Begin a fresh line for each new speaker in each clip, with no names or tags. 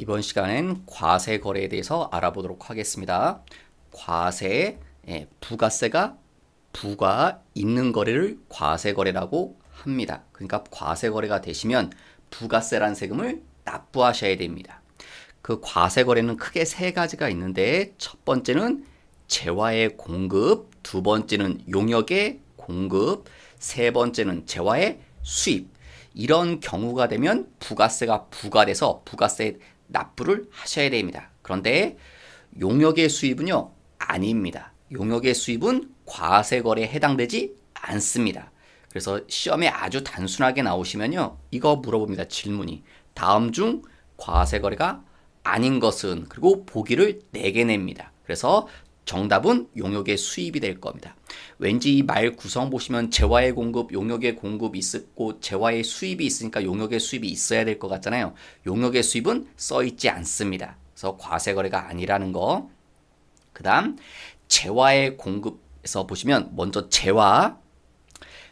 이번 시간엔 과세 거래에 대해서 알아보도록 하겠습니다. 과세, 부가세가 부가 있는 거래를 과세 거래라고 합니다. 그러니까 과세 거래가 되시면 부가세란 세금을 납부하셔야 됩니다. 그 과세 거래는 크게 세 가지가 있는데 첫 번째는 재화의 공급, 두 번째는 용역의 공급, 세 번째는 재화의 수입. 이런 경우가 되면 부가세가 부과돼서 부가세 납부를 하셔야 됩니다. 그런데 용역의 수입은요, 아닙니다. 용역의 수입은 과세 거래에 해당되지 않습니다. 그래서 시험에 아주 단순하게 나오시면요, 이거 물어봅니다. 질문이. 다음 중 과세 거래가 아닌 것은, 그리고 보기를 4개 냅니다. 그래서 정답은 용역의 수입이 될 겁니다. 왠지 이 말 구성 보시면 재화의 공급, 용역의 공급이 있고 재화의 수입이 있으니까 용역의 수입이 있어야 될 것 같잖아요. 용역의 수입은 써 있지 않습니다. 그래서 과세 거래가 아니라는 거. 그 다음 재화의 공급에서 보시면 먼저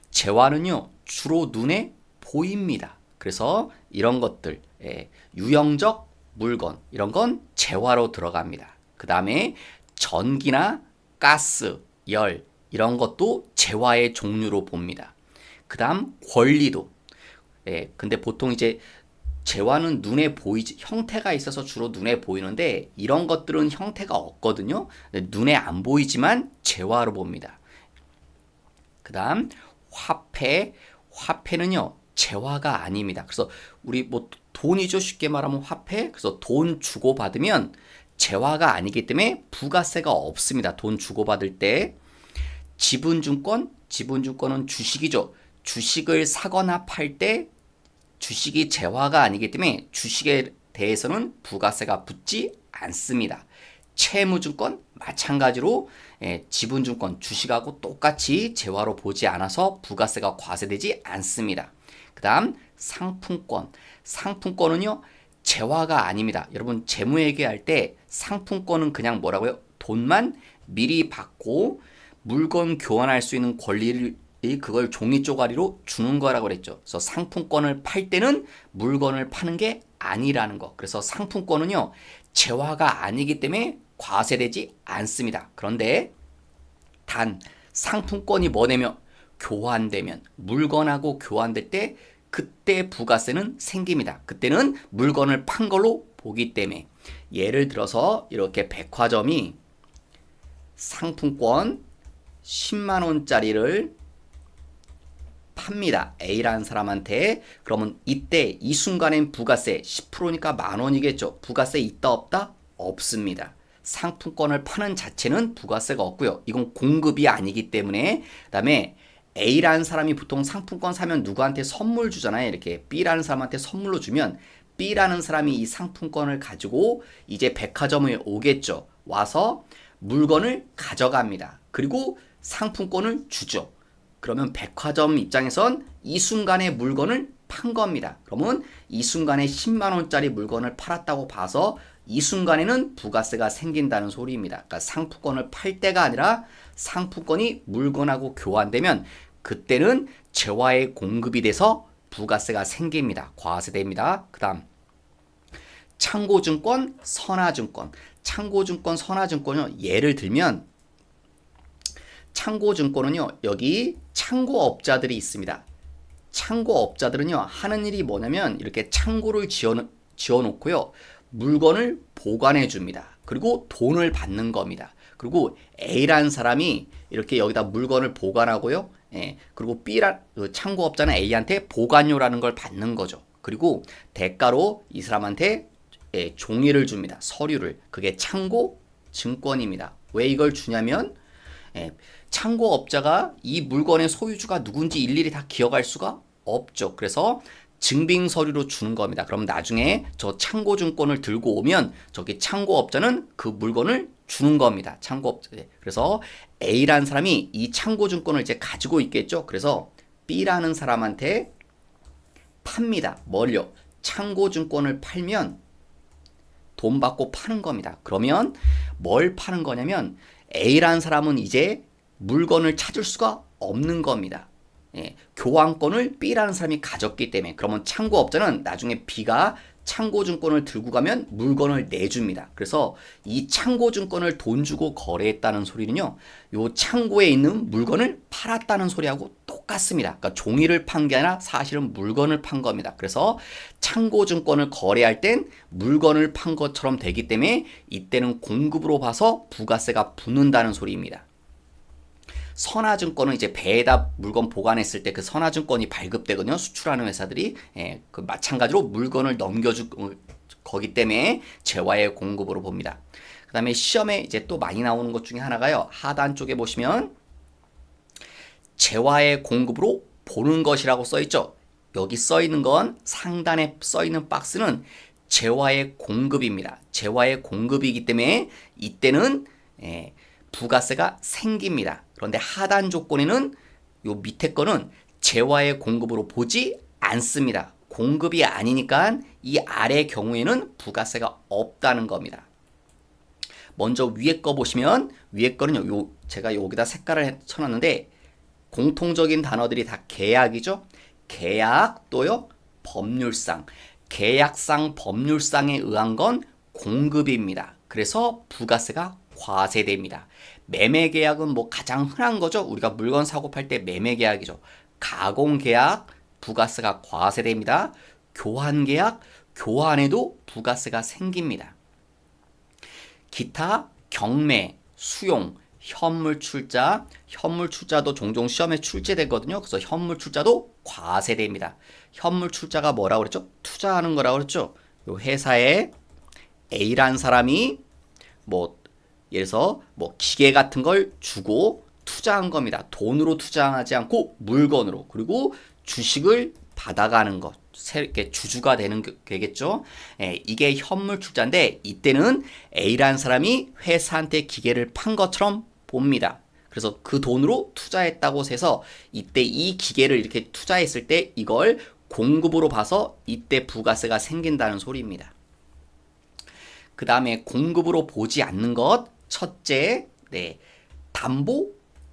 재화는요 주로 눈에 보입니다. 그래서 이런 것들, 유형적 물건, 이런 건 재화로 들어갑니다. 그 다음에 전기나 가스, 열, 이런 것도 재화의 종류로 봅니다. 그 다음 권리도. 근데 보통 이제 재화는 눈에 보이지, 형태가 있어서 주로 눈에 보이는데 이런 것들은 형태가 없거든요. 눈에 안 보이지만 재화로 봅니다. 그 다음 화폐는요 재화가 아닙니다. 그래서 우리 뭐 돈이죠, 쉽게 말하면 화폐. 그래서 돈 주고 받으면 재화가 아니기 때문에 부가세가 없습니다. 돈 주고받을 때. 지분증권은 주식이죠. 주식을 사거나 팔 때 주식이 재화가 아니기 때문에 주식에 대해서는 부가세가 붙지 않습니다. 채무증권 마찬가지로 지분증권 주식하고 똑같이 재화로 보지 않아서 부가세가 과세되지 않습니다. 그 다음 상품권은요 재화가 아닙니다. 여러분 재무회계할 때 상품권은 그냥 뭐라고요? 돈만 미리 받고 물건 교환할 수 있는 권리를 그걸 종이 쪼가리로 주는 거라고 그랬죠. 그래서 상품권을 팔 때는 물건을 파는 게 아니라는 거. 그래서 상품권은요 재화가 아니기 때문에 과세되지 않습니다. 그런데 단 상품권이 뭐냐면 교환되면, 물건하고 교환될 때 그때 부가세는 생깁니다. 그때는 물건을 판 걸로 보기 때문에. 예를 들어서 이렇게 백화점이 상품권 10만 원짜리를 팝니다. A라는 사람한테. 그러면 이때 이 순간엔 부가세 10%니까 만 원이겠죠. 부가세 있다 없다? 없습니다. 상품권을 파는 자체는 부가세가 없고요. 이건 공급이 아니기 때문에. 그다음에 A라는 사람이 보통 상품권 사면 누구한테 선물 주잖아요. 이렇게 B라는 사람한테 선물로 주면 B라는 사람이 이 상품권을 가지고 이제 백화점에 오겠죠. 와서 물건을 가져갑니다. 그리고 상품권을 주죠. 그러면 백화점 입장에선 이 순간에 물건을 판 겁니다. 그러면 이 순간에 10만 원짜리 물건을 팔았다고 봐서 이 순간에는 부가세가 생긴다는 소리입니다. 그러니까 상품권을 팔 때가 아니라 상품권이 물건하고 교환되면 그때는 재화의 공급이 돼서 부가세가 생깁니다. 과세됩니다. 그 다음 창고증권, 선화증권. 창고증권, 선화증권은 예를 들면 창고증권은요 여기 창고업자들이 있습니다. 창고업자들은요 하는 일이 뭐냐면 이렇게 창고를 지어놓고요 물건을 보관해 줍니다. 그리고 돈을 받는 겁니다. 그리고 A라는 사람이 이렇게 여기다 물건을 보관하고요. 그리고 창고업자는 A한테 보관료라는 걸 받는 거죠. 그리고 대가로 이 사람한테 종이를 줍니다. 서류를. 그게 창고증권입니다. 왜 이걸 주냐면 창고업자가 이 물건의 소유주가 누군지 일일이 다 기억할 수가 없죠. 그래서 증빙 서류로 주는 겁니다. 그럼 나중에 저 창고증권을 들고 오면 저기 창고업자는 그 물건을 주는 겁니다. 창고업자. 그래서 A라는 사람이 이 창고증권을 이제 가지고 있겠죠. 그래서 B라는 사람한테 팝니다. 뭘요? 창고증권을 팔면 돈 받고 파는 겁니다. 그러면 뭘 파는 거냐면 A라는 사람은 이제 물건을 찾을 수가 없는 겁니다. 교환권을 B라는 사람이 가졌기 때문에. 그러면 창고업자는 나중에 B가 참고증권을 들고 가면 물건을 내줍니다. 그래서 이 참고증권을 돈 주고 거래했다는 소리는요, 요 창고에 있는 물건을 팔았다는 소리하고 똑같습니다. 그러니까 종이를 판 게 아니라 사실은 물건을 판 겁니다. 그래서 참고증권을 거래할 땐 물건을 판 것처럼 되기 때문에 이때는 공급으로 봐서 부가세가 붙는다는 소리입니다. 선화증권은 이제 배에다 물건 보관했을 때 그 선화증권이 발급되거든요. 수출하는 회사들이. 그 마찬가지로 물건을 넘겨줄 거기 때문에 재화의 공급으로 봅니다. 그 다음에 시험에 이제 또 많이 나오는 것 중에 하나가요. 하단 쪽에 보시면 재화의 공급으로 보는 것이라고 써있죠. 여기 써있는 건 상단에 써있는 박스는 재화의 공급입니다. 재화의 공급이기 때문에 이때는 부가세가 생깁니다. 그런데 하단 조건에는 요 밑에 거는 재화의 공급으로 보지 않습니다. 공급이 아니니까 이 아래 경우에는 부가세가 없다는 겁니다. 먼저 위에 거 보시면 위에 거는요. 제가 여기다 색깔을 쳐놨는데 공통적인 단어들이 다 계약이죠. 계약 또요 법률상. 계약상 법률상에 의한 건 공급입니다. 그래서 부가세가 과세됩니다. 매매계약은 뭐 가장 흔한 거죠. 우리가 물건 사고 팔 때 매매계약이죠. 가공계약 부가세가 과세됩니다. 교환계약 교환에도 부가세가 생깁니다. 기타 경매 수용 현물출자도 종종 시험에 출제되거든요. 그래서 현물출자도 과세됩니다. 현물출자가 뭐라고 그랬죠? 투자하는 거라고 그랬죠. 요 회사에 A라는 사람이 예를 들어서 기계 같은 걸 주고 투자한 겁니다. 돈으로 투자하지 않고 물건으로. 그리고 주식을 받아가는 것. 이렇게 주주가 되는 게겠죠. 이게 현물출자인데 이때는 A라는 사람이 회사한테 기계를 판 것처럼 봅니다. 그래서 그 돈으로 투자했다고 해서 이때 이 기계를 이렇게 투자했을 때 이걸 공급으로 봐서 이때 부가세가 생긴다는 소리입니다. 그 다음에 공급으로 보지 않는 것 첫째, 담보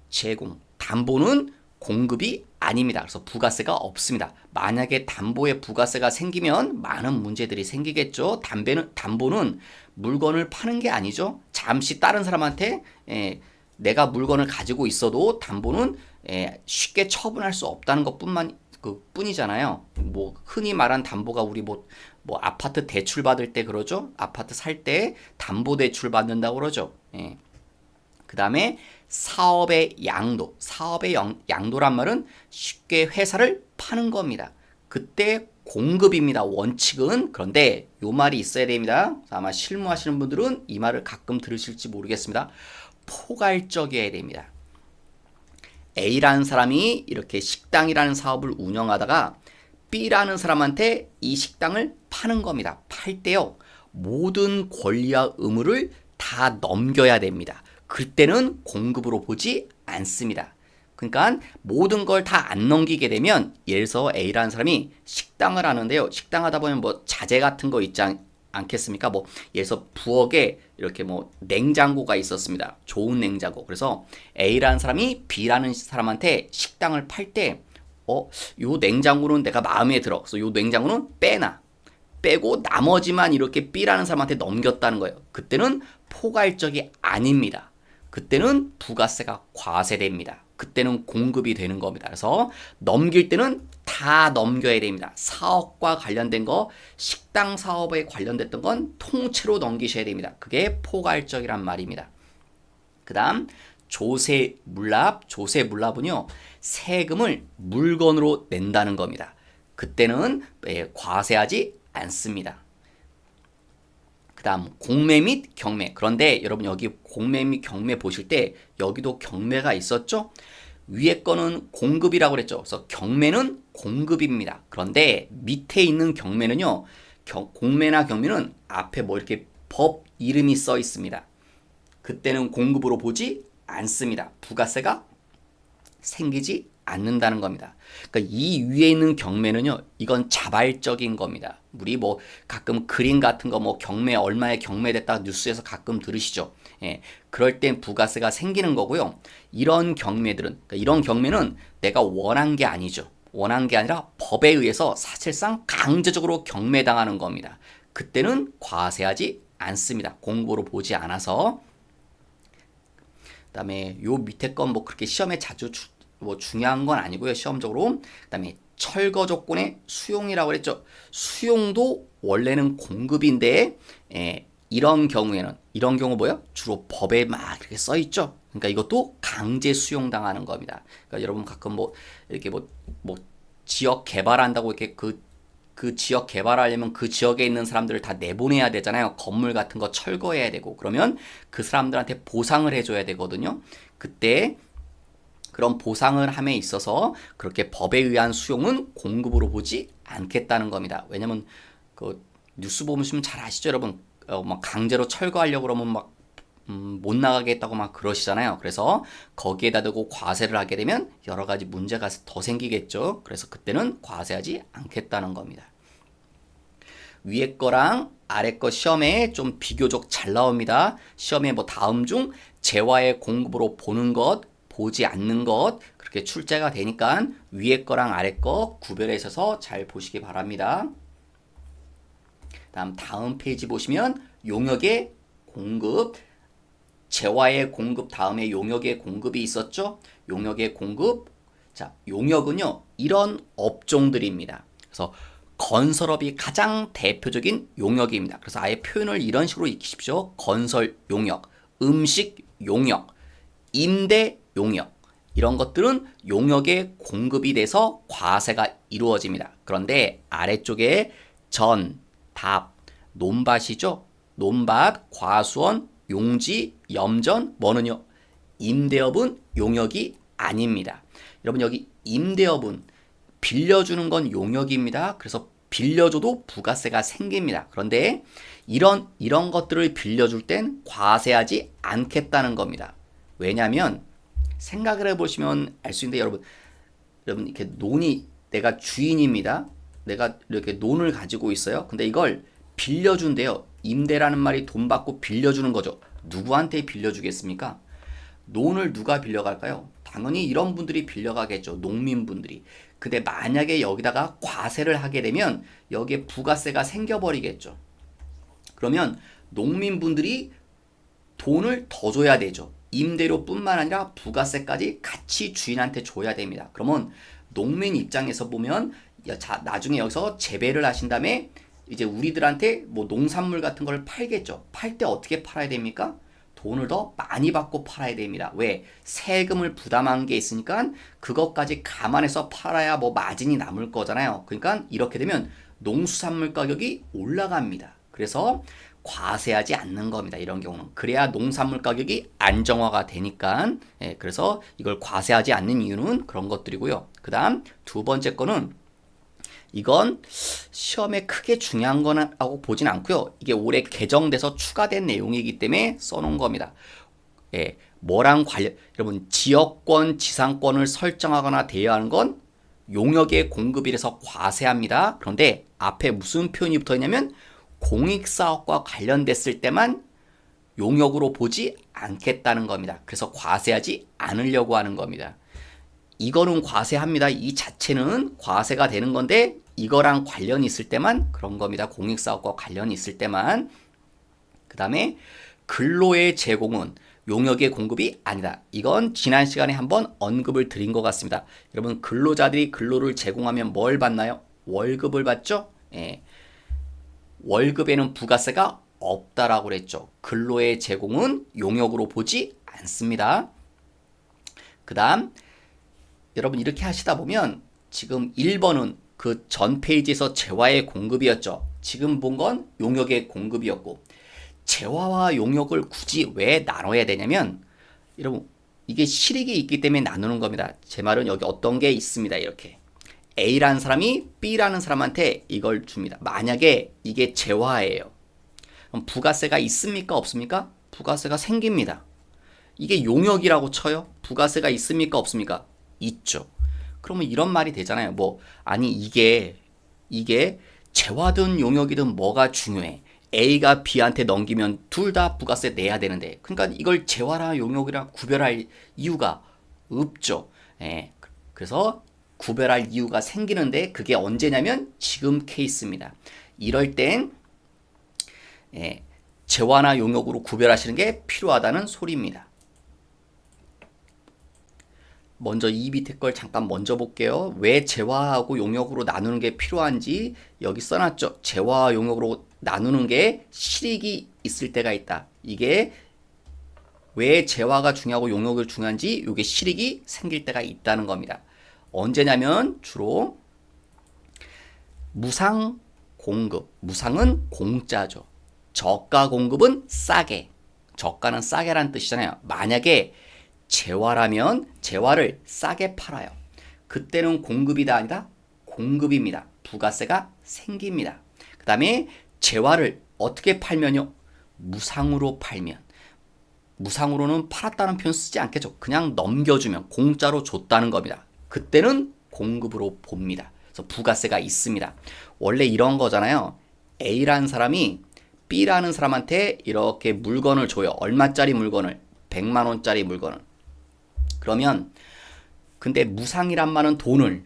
제공. 담보는 공급이 아닙니다. 그래서 부가세가 없습니다. 만약에 담보에 부가세가 생기면 많은 문제들이 생기겠죠. 담보는 물건을 파는 게 아니죠. 잠시 다른 사람한테 내가 물건을 가지고 있어도 담보는 쉽게 처분할 수 없다는 뿐이잖아요. 흔히 말한 담보가 우리 아파트 대출 받을 때 그러죠. 아파트 살 때 담보 대출 받는다고 그러죠. 그 다음에 사업의 양도. 사업의 양도란 말은 쉽게 회사를 파는 겁니다. 그때 공급입니다. 원칙은. 그런데 요 말이 있어야 됩니다. 아마 실무하시는 분들은 이 말을 가끔 들으실지 모르겠습니다. 포괄적이어야 됩니다. A라는 사람이 이렇게 식당이라는 사업을 운영하다가 B라는 사람한테 이 식당을 파는 겁니다. 팔 때요. 모든 권리와 의무를 다 넘겨야 됩니다. 그때는 공급으로 보지 않습니다. 그러니까 모든 걸 다 안 넘기게 되면 예를 들어서 A라는 사람이 식당을 하는데요. 식당 하다 보면 자재 같은 거 있지 않겠습니까? 예를 들어서 부엌에 이렇게 냉장고가 있었습니다. 좋은 냉장고. 그래서 A라는 사람이 B라는 사람한테 식당을 팔 때 요 냉장고는 내가 마음에 들어. 그래서 요 냉장고는 빼고 나머지만 이렇게 B라는 사람한테 넘겼다는 거예요. 그때는 포괄적이 아닙니다. 그때는 부가세가 과세됩니다. 그때는 공급이 되는 겁니다. 그래서 넘길 때는 다 넘겨야 됩니다. 사업과 관련된 거, 식당 사업에 관련됐던 건 통째로 넘기셔야 됩니다. 그게 포괄적이란 말입니다. 그 다음 조세물납. 조세물납은요. 세금을 물건으로 낸다는 겁니다. 그때는 과세하지 않습니다. 그 다음 공매 및 경매. 그런데 여러분 여기 공매 및 경매 보실 때 여기도 경매가 있었죠? 위에 거는 공급이라고 그랬죠. 그래서 경매는 공급입니다. 그런데 밑에 있는 경매는요. 공매나 경매는 앞에 이렇게 법 이름이 써 있습니다. 그때는 공급으로 보지 않습니다. 부가세가 생기지 않는다는 겁니다. 그러니까 이 위에 있는 경매는요, 이건 자발적인 겁니다. 우리 가끔 그림 같은 거 경매 얼마에 경매됐다 뉴스에서 가끔 들으시죠. 그럴 땐 부가세가 생기는 거고요. 이런 경매는 내가 원한 게 아니죠. 원한 게 아니라 법에 의해서 사실상 강제적으로 경매당하는 겁니다. 그때는 과세하지 않습니다. 공고로 보지 않아서. 그다음에 요 밑에 건 뭐 그렇게 시험에 자주 뭐 중요한 건 아니고요. 시험적으로. 그다음에 철거 조건의 수용이라고 그랬죠. 수용도 원래는 공급인데 이런 경우 뭐예요? 주로 법에 막 이렇게 써 있죠. 그러니까 이것도 강제 수용당하는 겁니다. 그러니까 여러분 가끔 뭐 이렇게 뭐 지역 개발한다고 이렇게 그 지역 개발하려면 그 지역에 있는 사람들을 다 내보내야 되잖아요. 건물 같은 거 철거해야 되고. 그러면 그 사람들한테 보상을 해줘야 되거든요. 그때 그런 보상을 함에 있어서 그렇게 법에 의한 수용은 공급으로 보지 않겠다는 겁니다. 왜냐면 그 뉴스 보시면 잘 아시죠, 여러분? 막 강제로 철거하려고 그러면 막 못 나가게 했다고 막 그러시잖아요. 그래서 거기에다 두고 과세를 하게 되면 여러 가지 문제가 더 생기겠죠. 그래서 그때는 과세하지 않겠다는 겁니다. 위에 거랑 아래 거 시험에 좀 비교적 잘 나옵니다. 시험에 뭐 다음 중 재화의 공급으로 보는 것, 보지 않는 것 그렇게 출제가 되니까 위에 거랑 아래 거 구별해 주셔서 잘 보시기 바랍니다. 다음 페이지 보시면 용역의 공급, 재화의 공급 다음에 용역의 공급이 있었죠. 용역의 공급. 자, 용역은요 이런 업종들입니다. 그래서 건설업이 가장 대표적인 용역입니다. 그래서 아예 표현을 이런 식으로 익히십시오. 건설 용역, 음식 용역, 임대 용역 이런 것들은 용역의 공급이 돼서 과세가 이루어집니다. 그런데 아래쪽에 전, 답, 논밭이죠. 논밭, 과수원, 용지, 염전, 뭐는요? 임대업은 용역이 아닙니다. 여러분 여기 임대업은 빌려주는 건 용역입니다. 그래서 빌려줘도 부가세가 생깁니다. 그런데 이런 것들을 빌려줄 땐 과세하지 않겠다는 겁니다. 왜냐하면 생각을 해보시면 알 수 있는데 여러분 이렇게 논이 내가 주인입니다. 내가 이렇게 논을 가지고 있어요. 근데 이걸 빌려준대요. 임대라는 말이 돈 받고 빌려주는 거죠. 누구한테 빌려주겠습니까? 논을 누가 빌려갈까요? 당연히 이런 분들이 빌려가겠죠. 농민분들이. 근데 만약에 여기다가 과세를 하게 되면 여기에 부가세가 생겨버리겠죠. 그러면 농민분들이 돈을 더 줘야 되죠. 임대료뿐만 아니라 부가세까지 같이 주인한테 줘야 됩니다. 그러면 농민 입장에서 보면 나중에 여기서 재배를 하신 다음에 이제 우리들한테 뭐 농산물 같은 걸 팔겠죠. 팔 때 어떻게 팔아야 됩니까? 돈을 더 많이 받고 팔아야 됩니다. 왜? 세금을 부담한 게 있으니까 그것까지 감안해서 팔아야 뭐 마진이 남을 거잖아요. 그러니까 이렇게 되면 농수산물 가격이 올라갑니다. 그래서 과세하지 않는 겁니다. 이런 경우는. 그래야 농산물 가격이 안정화가 되니까. 그래서 이걸 과세하지 않는 이유는 그런 것들이고요. 그 다음 두 번째 거는 이건 시험에 크게 중요한 거라고 보진 않고요. 이게 올해 개정돼서 추가된 내용이기 때문에 써놓은 겁니다. 뭐랑 관련, 여러분 지역권, 지상권을 설정하거나 대여하는 건 용역의 공급이라서 과세합니다. 그런데 앞에 무슨 표현이 붙어 있냐면 공익사업과 관련됐을 때만 용역으로 보지 않겠다는 겁니다. 그래서 과세하지 않으려고 하는 겁니다. 이거는 과세합니다. 이 자체는 과세가 되는 건데 이거랑 관련이 있을 때만 그런 겁니다. 공익사업과 관련이 있을 때만. 그 다음에 근로의 제공은 용역의 공급이 아니다. 이건 지난 시간에 한번 언급을 드린 것 같습니다. 여러분 근로자들이 근로를 제공하면 뭘 받나요? 월급을 받죠? 월급에는 부가세가 없다라고 그랬죠. 근로의 제공은 용역으로 보지 않습니다. 그 다음 여러분 이렇게 하시다 보면 지금 1번은 그 전 페이지에서 재화의 공급이었죠. 지금 본 건 용역의 공급이었고 재화와 용역을 굳이 왜 나눠야 되냐면 여러분 이게 실익이 있기 때문에 나누는 겁니다. 제 말은 여기 어떤 게 있습니다. 이렇게 A라는 사람이 B라는 사람한테 이걸 줍니다. 만약에 이게 재화예요. 그럼 부가세가 있습니까? 없습니까? 부가세가 생깁니다. 이게 용역이라고 쳐요. 부가세가 있습니까? 없습니까? 있죠. 그러면 이런 말이 되잖아요. 아니 이게 재화든 용역이든 뭐가 중요해? A가 B한테 넘기면 둘 다 부가세 내야 되는데 그러니까 이걸 재화랑 용역이랑 구별할 이유가 없죠. 그래서 구별할 이유가 생기는데 그게 언제냐면 지금 케이스입니다. 이럴 땐 재화나 용역으로 구별하시는 게 필요하다는 소리입니다. 먼저 이 밑에 걸 잠깐 먼저 볼게요. 왜 재화하고 용역으로 나누는 게 필요한지 여기 써놨죠. 재화와 용역으로 나누는 게 실익이 있을 때가 있다. 이게 왜 재화가 중요하고 용역이 중요한지 이게 실익이 생길 때가 있다는 겁니다. 언제냐면 주로 무상 공급, 무상은 공짜죠. 저가 공급은 싸게, 저가는 싸게란 뜻이잖아요. 만약에 재화라면 재화를 싸게 팔아요. 그때는 공급이다 아니다? 공급입니다. 부가세가 생깁니다. 그 다음에 재화를 어떻게 팔면요? 무상으로 팔면. 무상으로는 팔았다는 표현 쓰지 않겠죠. 그냥 넘겨주면 공짜로 줬다는 겁니다. 그때는 공급으로 봅니다. 그래서 부가세가 있습니다. 원래 이런 거잖아요. A라는 사람이 B라는 사람한테 이렇게 물건을 줘요. 얼마짜리 물건을? 100만 원짜리 물건을. 그러면 근데 무상이란 말은 돈을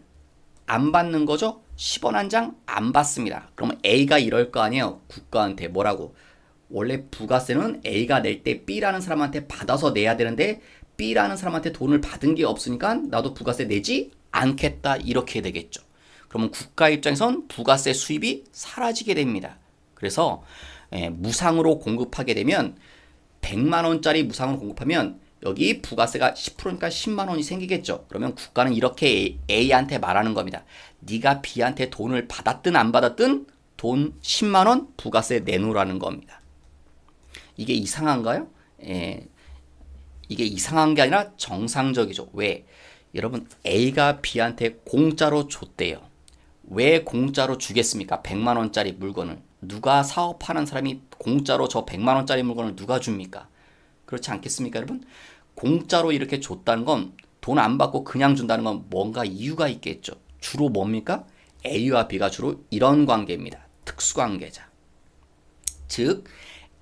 안 받는 거죠? 10원 한 장 안 받습니다. 그러면 A가 이럴 거 아니에요. 국가한테 뭐라고? 원래 부가세는 A가 낼 때 B라는 사람한테 받아서 내야 되는데 B라는 사람한테 돈을 받은 게 없으니까 나도 부가세 내지 않겠다 이렇게 되겠죠. 그러면 국가 입장에선 부가세 수입이 사라지게 됩니다. 그래서 무상으로 공급하게 되면 100만 원짜리 무상으로 공급하면 여기 부가세가 10%니까 10만 원이 생기겠죠. 그러면 국가는 이렇게 A한테 말하는 겁니다. 네가 B한테 돈을 받았든 안 받았든 돈 10만 원 부가세 내놓으라는 겁니다. 이게 이상한가요? 이게 이상한 게 아니라 정상적이죠. 왜? 여러분 A가 B한테 공짜로 줬대요. 왜 공짜로 주겠습니까? 100만 원짜리 물건을. 누가 사업하는 사람이 공짜로 저 100만 원짜리 물건을 누가 줍니까? 그렇지 않겠습니까, 여러분? 공짜로 이렇게 줬다는 건 돈 안 받고 그냥 준다는 건 뭔가 이유가 있겠죠. 주로 뭡니까? A와 B가 주로 이런 관계입니다. 특수관계자. 즉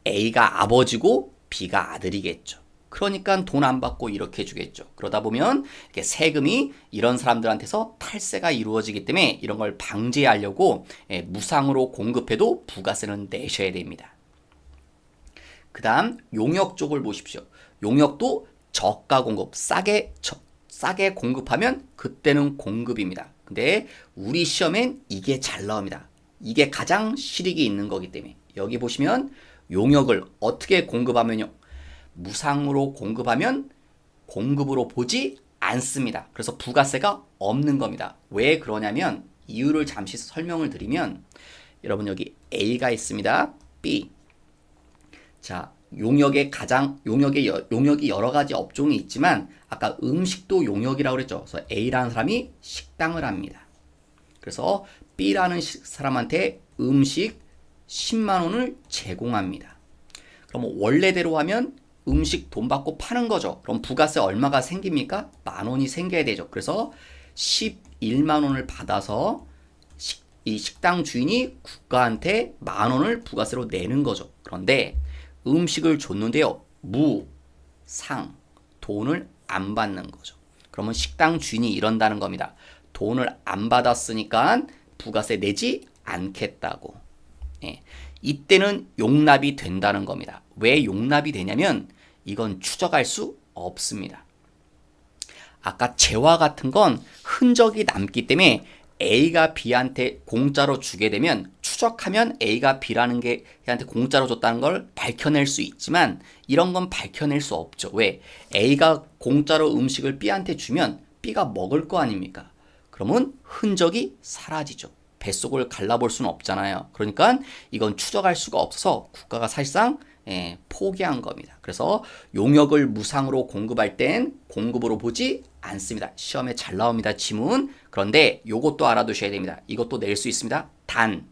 A가 아버지고 B가 아들이겠죠. 그러니까 돈 안 받고 이렇게 주겠죠. 그러다 보면 이렇게 세금이 이런 사람들한테서 탈세가 이루어지기 때문에 이런 걸 방지하려고 무상으로 공급해도 부가세는 내셔야 됩니다. 그 다음 용역 쪽을 보십시오. 용역도 저가 공급, 싸게 공급하면 그때는 공급입니다. 근데 우리 시험엔 이게 잘 나옵니다. 이게 가장 실익이 있는 거기 때문에 여기 보시면 용역을 어떻게 공급하면요. 무상으로 공급하면 공급으로 보지 않습니다. 그래서 부가세가 없는 겁니다. 왜 그러냐면 이유를 잠시 설명을 드리면 여러분 여기 A가 있습니다. B. 자, 용역이 여러 가지 업종이 있지만 아까 음식도 용역이라고 그랬죠. 그래서 A라는 사람이 식당을 합니다. 그래서 B라는 사람한테 음식 10만 원을 제공합니다. 그럼 원래대로 하면 음식 돈 받고 파는 거죠. 그럼 부가세 얼마가 생깁니까? 10,000원이 생겨야 되죠. 그래서 11만 원을 받아서 이 식당 주인이 국가한테 10,000원을 부가세로 내는 거죠. 그런데 음식을 줬는데요. 무상, 돈을 안 받는 거죠. 그러면 식당 주인이 이런다는 겁니다. 돈을 안 받았으니까 부가세 내지 않겠다고. 이때는 용납이 된다는 겁니다. 왜 용납이 되냐면 이건 추적할 수 없습니다. 아까 재화 같은 건 흔적이 남기 때문에 A가 B한테 공짜로 주게 되면 추적하면 A가 B라는 게 B한테 공짜로 줬다는 걸 밝혀낼 수 있지만 이런 건 밝혀낼 수 없죠. 왜? A가 공짜로 음식을 B한테 주면 B가 먹을 거 아닙니까? 그러면 흔적이 사라지죠. 뱃속을 갈라볼 수는 없잖아요. 그러니까 이건 추적할 수가 없어서 국가가 사실상 포기한 겁니다. 그래서 용역을 무상으로 공급할 땐 공급으로 보지 않습니다. 시험에 잘 나옵니다. 지문. 그런데 요것도 알아두셔야 됩니다. 이것도 낼 수 있습니다. 단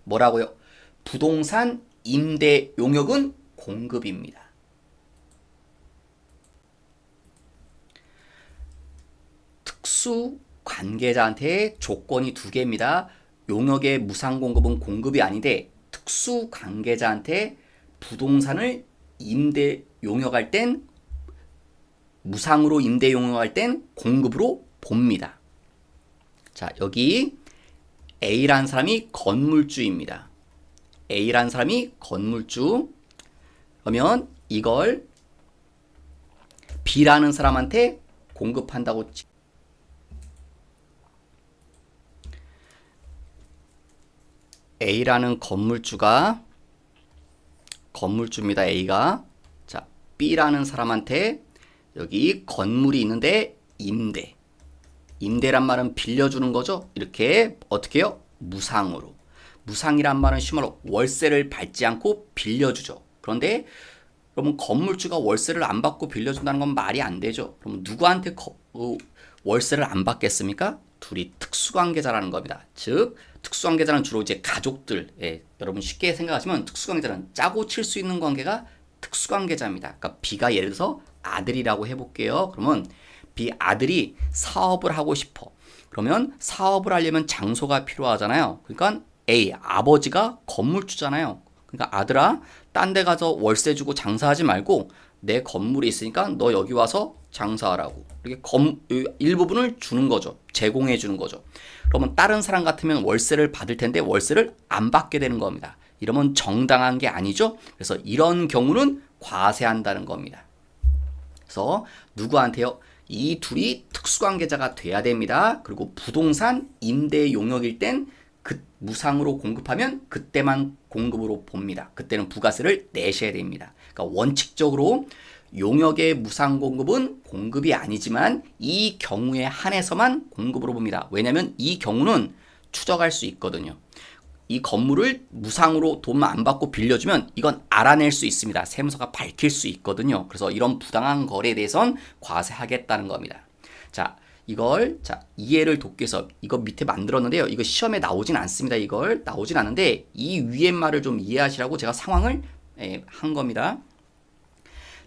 뭐라고요? 부동산 임대 용역은 공급입니다. 특수 관계자한테 조건이 두 개입니다. 용역의 무상 공급은 공급이 아닌데 특수 관계자한테 부동산을 임대 용역할 땐 무상으로 임대 용역할 땐 공급으로 봅니다. 자, 여기 A라는 사람이 건물주입니다. A라는 사람이 건물주. 그러면 이걸 B라는 사람한테 공급한다고. A라는 건물주입니다. A가. 자, B라는 사람한테 여기 건물이 있는데 임대란 말은 빌려주는 거죠. 이렇게 어떻게 해요? 무상으로. 무상이란 말은 쉬운 말로 월세를 받지 않고 빌려주죠. 그런데 그러면 건물주가 월세를 안 받고 빌려준다는 건 말이 안 되죠. 그러면 누구한테 월세를 안 받겠습니까? 둘이 특수관계자라는 겁니다. 즉 특수관계자는 주로 이제 가족들, 여러분 쉽게 생각하시면 특수관계자는 짜고 칠 수 있는 관계가 특수관계자입니다. 그러니까 B가 예를 들어서 아들이라고 해볼게요. 그러면 B 아들이 사업을 하고 싶어. 그러면 사업을 하려면 장소가 필요하잖아요. 그러니까 A 아버지가 건물주잖아요. 그러니까 아들아, 딴 데 가서 월세 주고 장사하지 말고 내 건물이 있으니까 너 여기 와서 장사하라고. 이렇게 일부분을 주는 거죠. 제공해 주는 거죠. 그러면 다른 사람 같으면 월세를 받을 텐데 월세를 안 받게 되는 겁니다. 이러면 정당한 게 아니죠. 그래서 이런 경우는 과세한다는 겁니다. 그래서 누구한테요? 이 둘이 특수관계자가 돼야 됩니다. 그리고 부동산 임대 용역일 땐 무상으로 공급하면 그때만 공급으로 봅니다. 그때는 부가세를 내셔야 됩니다. 그러니까 원칙적으로 용역의 무상 공급은 공급이 아니지만 이 경우에 한해서만 공급으로 봅니다. 왜냐하면 이 경우는 추적할 수 있거든요. 이 건물을 무상으로 돈만 안 받고 빌려주면 이건 알아낼 수 있습니다. 세무서가 밝힐 수 있거든요. 그래서 이런 부당한 거래에 대해선 과세하겠다는 겁니다. 자, 이걸 이해를 돕기 위해서 이거 밑에 만들었는데요. 이거 시험에 나오진 않습니다. 이걸 나오진 않는데 이 위에 말을 좀 이해하시라고 제가 상황을 한 겁니다.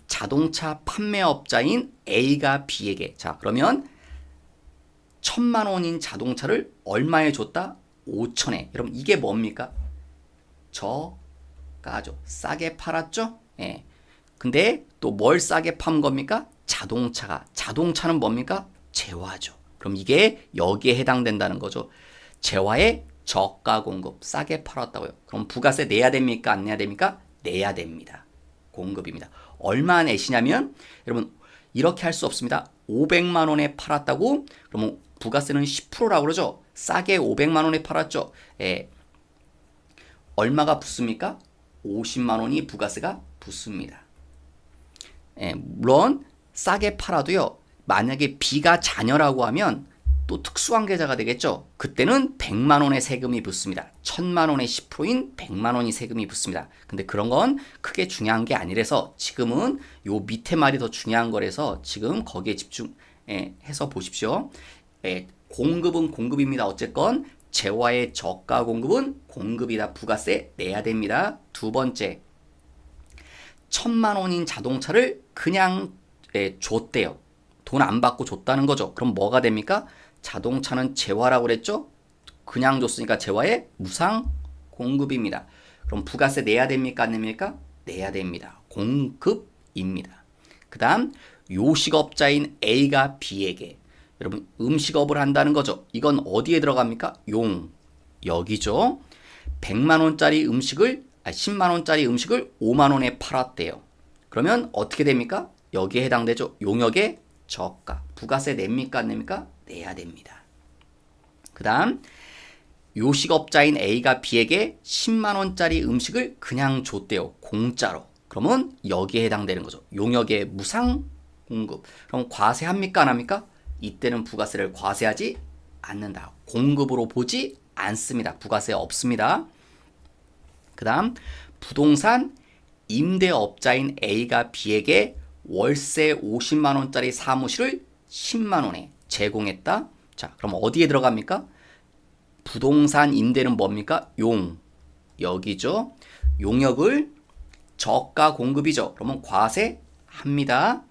자동차 판매업자인 A가 B에게, 자 그러면 1,000만 원인 자동차를 얼마에 줬다? 5천에. 여러분 이게 뭡니까? 저가죠. 싸게 팔았죠? 예. 근데 또 뭘 싸게 판 겁니까? 자동차는 뭡니까? 재화죠. 그럼 이게 여기에 해당된다는 거죠. 재화의 저가 공급, 싸게 팔았다고요. 그럼 부가세 내야 됩니까? 안 내야 됩니까? 내야 됩니다. 공급입니다. 얼마 내시냐면 여러분 이렇게 할 수 없습니다. 500만 원에 팔았다고 그러면 부가세는 10%라고 그러죠. 싸게 500만 원에 팔았죠. 얼마가 붙습니까? 50만 원이 부가세가 붙습니다. 물론 싸게 팔아도요. 만약에 B가 자녀라고 하면 또 특수관계자가 되겠죠. 그때는 100만 원의 세금이 붙습니다. 1,000만 원의 10%인 100만 원이 세금이 붙습니다. 근데 그런 건 크게 중요한 게 아니라서 지금은 요 밑에 말이 더 중요한 거라서 지금 거기에 집중해서 보십시오. 공급은 공급입니다. 어쨌건 재화의 저가 공급은 공급이다. 부가세 내야 됩니다. 두 번째, 1,000만 원인 자동차를 그냥 줬대요. 돈 안 받고 줬다는 거죠. 그럼 뭐가 됩니까? 자동차는 재화라고 그랬죠? 그냥 줬으니까 재화의 무상 공급입니다. 그럼 부가세 내야 됩니까? 안 냅니까? 내야 됩니다. 공급입니다. 그 다음 요식업자인 A가 B에게, 여러분 음식업을 한다는 거죠. 이건 어디에 들어갑니까? 여기죠. 100만 원짜리 음식을 10만 원짜리 음식을 5만 원에 팔았대요. 그러면 어떻게 됩니까? 여기에 해당되죠. 용역의 저가. 부가세 냅니까? 안 냅니까? 내야 됩니다. 그 다음 요식업자인 A가 B에게 10만 원짜리 음식을 그냥 줬대요. 공짜로. 그러면 여기에 해당되는 거죠. 용역의 무상 공급. 그럼 과세합니까? 안 합니까? 이때는 부가세를 과세하지 않는다. 공급으로 보지 않습니다. 부가세 없습니다. 그 다음 부동산 임대업자인 A가 B에게 월세 50만 원짜리 사무실을 10만 원에 제공했다. 자, 그럼 어디에 들어갑니까? 부동산 임대는 뭡니까? 여기죠. 용역을 저가 공급이죠. 그러면 과세합니다.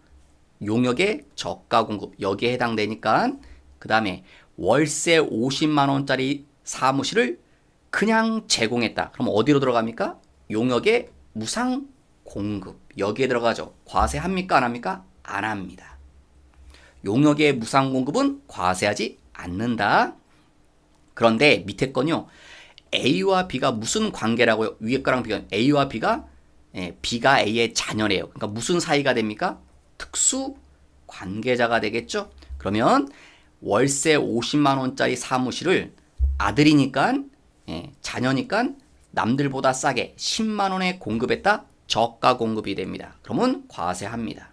용역의 저가 공급 여기에 해당되니까. 그 다음에 월세 50만 원짜리 사무실을 그냥 제공했다. 그럼 어디로 들어갑니까? 용역의 무상 공급 여기에 들어가죠. 과세합니까? 안 합니까? 안 합니다. 용역의 무상 공급은 과세하지 않는다. 그런데 밑에 건요. A와 B가 무슨 관계라고요? 위에 거랑 비교. A와 B가 B가 A의 자녀래요. 그러니까 무슨 사이가 됩니까? 특수 관계자가 되겠죠? 그러면 월세 50만 원짜리 사무실을 아들이니까 자녀니까 남들보다 싸게 10만 원에 공급했다. 저가 공급이 됩니다. 그러면 과세합니다.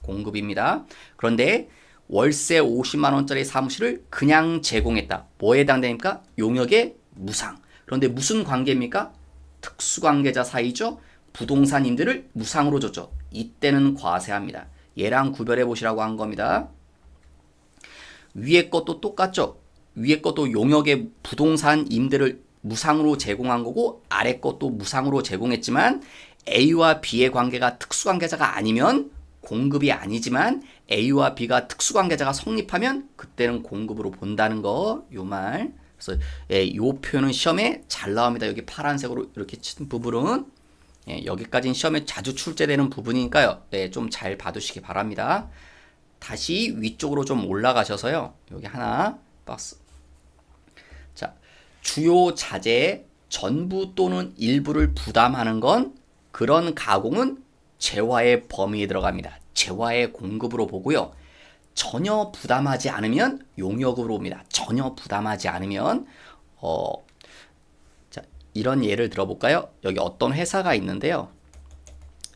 공급입니다. 그런데 월세 50만 원짜리 사무실을 그냥 제공했다. 뭐에 해당됩니까? 용역의 무상. 그런데 무슨 관계입니까? 특수관계자 사이죠. 부동산 임대를 무상으로 줬죠. 이때는 과세합니다. 얘랑 구별해 보시라고 한 겁니다. 위에 것도 똑같죠. 위에 것도 용역의 부동산 임대를 무상으로 제공한 거고 아래 것도 무상으로 제공했지만 A와 B의 관계가 특수관계자가 아니면 공급이 아니지만 A와 B가 특수관계자가 성립하면 그때는 공급으로 본다는 거, 요 말. 그래서 요 표현은 시험에 잘 나옵니다. 여기 파란색으로 이렇게 친 부분은 여기까지는 시험에 자주 출제되는 부분이니까요. 좀 잘 봐두시기 바랍니다. 다시 위쪽으로 좀 올라가셔서요. 여기 하나 박스. 자, 주요 자재 전부 또는 일부를 부담하는 건 그런 가공은 재화의 범위에 들어갑니다. 재화의 공급으로 보고요. 전혀 부담하지 않으면 용역으로 봅니다. 전혀 부담하지 않으면 자, 이런 예를 들어볼까요? 여기 어떤 회사가 있는데요.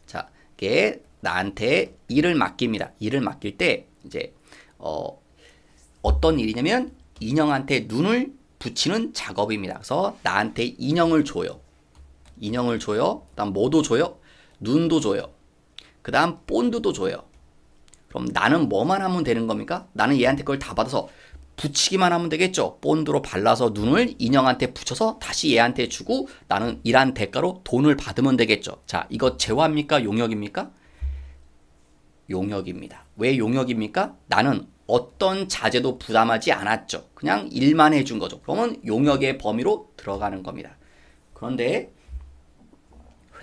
자, 이게 나한테 일을 맡깁니다. 일을 맡길 때 이제 어떤 일이냐면 인형한테 눈을 붙이는 작업입니다. 그래서 나한테 인형을 줘요. 인형을 줘요. 그다음 뭐도 줘요? 눈도 줘요. 그 다음 본드도 줘요. 그럼 나는 뭐만 하면 되는 겁니까? 나는 얘한테 그걸 다 받아서 붙이기만 하면 되겠죠. 본드로 발라서 눈을 인형한테 붙여서 다시 얘한테 주고 나는 일한 대가로 돈을 받으면 되겠죠. 자, 이거 재화입니까? 용역입니까? 용역입니다. 왜 용역입니까? 나는 어떤 자재도 부담하지 않았죠. 그냥 일만 해준 거죠. 그러면 용역의 범위로 들어가는 겁니다. 그런데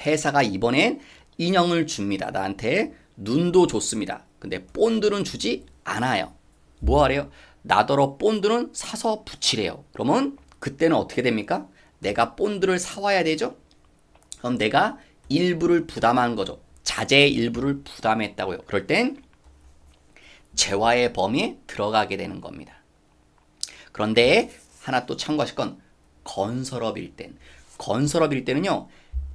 회사가 이번엔 인형을 줍니다. 나한테 눈도 줬습니다. 근데 본드는 주지 않아요. 뭐 하래요? 나더러 본드는 사서 붙이래요. 그러면 그때는 어떻게 됩니까? 내가 본드를 사와야 되죠? 그럼 내가 일부를 부담한 거죠. 자재의 일부를 부담했다고요. 그럴 땐 재화의 범위에 들어가게 되는 겁니다. 그런데 하나 또 참고하실 건 건설업일 땐. 건설업일 때는요.